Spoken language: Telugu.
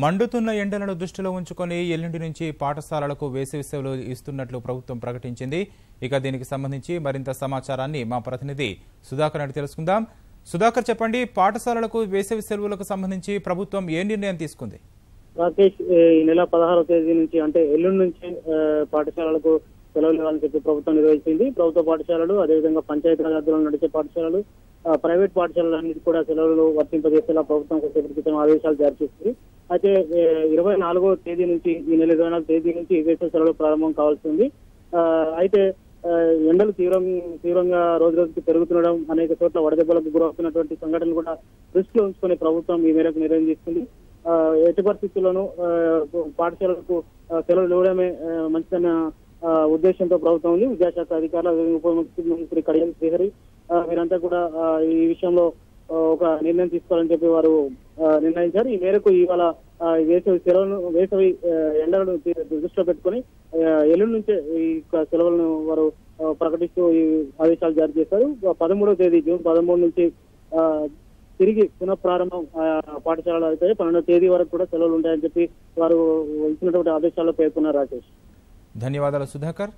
మండుతున్న ఎండలను దృష్టిలో ఉంచుకొని ఎల్లుండి నుంచి పాఠశాలలకు వేసవి సెలవులు ఇస్తున్నట్లు ప్రభుత్వం ప్రకటించింది. ఇక దీనికి సంబంధించి మరింత సమాచారాన్ని మా ప్రతినిధి సుధాకర్ అడిగి తెలుసుకుందాం. సుధాకర్, చెప్పండి, పాఠశాలలకు వేసవి సెలవులకు సంబంధించి ప్రభుత్వం ఏ నిర్ణయం తీసుకుంది? రాకేష్, ఈ నెల 16వ తేదీ నుంచి అంటే ఎల్లుండి నుంచి పాఠశాలలకు సెలవులు ఇవ్వాలని చెప్పి ప్రభుత్వం నిర్వహించింది. ప్రభుత్వ పాఠశాలలు, అదేవిధంగా పంచాయతీరాజ్ ఆధ్వర్యంలో నడిచే పాఠశాలలు, ప్రైవేట్ పాఠశాలలన్నిటి కూడా సెలవులు వర్తింపజేసేలా ప్రభుత్వం కొద్దిసేపటి క్రితం ఆదేశాలు జారీ చేసింది. అయితే 24వ తేదీ నుంచి, ఈ నెల 24వ తేదీ నుంచి వేసవి సెలవులు ప్రారంభం కావాల్సి ఉంది. అయితే ఎండలు తీవ్రంగా రోజు రోజుకి పెరుగుతుండడం, అనేక చోట్ల వడదెబ్బలకు గురవుతున్నటువంటి సంఘటనలు కూడా దృష్టిలో ఉంచుకుని ప్రభుత్వం ఈ మేరకు నిర్ణయం తీసుకుంది. ఎట్టి పరిస్థితుల్లోనూ పాఠశాలలకు సెలవులు ఇవ్వడమే మంచిదన్న ఉద్దేశంతో ప్రభుత్వం ఉంది. విద్యాశాఖ అధికారులు, ఉప ముఖ్యమంత్రి కడియం శ్రీహరి వీరంతా కూడా ఈ విషయంలో ఒక నిర్ణయం తీసుకోవాలని చెప్పి వారు నిర్ణయించారు. ఈ మేరకు ఇవాళ వేసవి ఎండలను దృష్టిలో పెట్టుకుని ఎల్లుండి నుంచే ఈ సెలవులను వారు ప్రకటిస్తూ ఈ ఆదేశాలు జారీ చేశారు. 13వ తేదీ జూన్ 13 నుంచి తిరిగి పునఃప్రారంభం పాఠశాలలు అయితే 12వ తేదీ వరకు కూడా సెలవులు ఉంటాయని చెప్పి వారు ఇచ్చినటువంటి ఆదేశాల్లో పేర్కొన్నారు. రాకేష్, ధన్యవాదాలు సుధాకర్.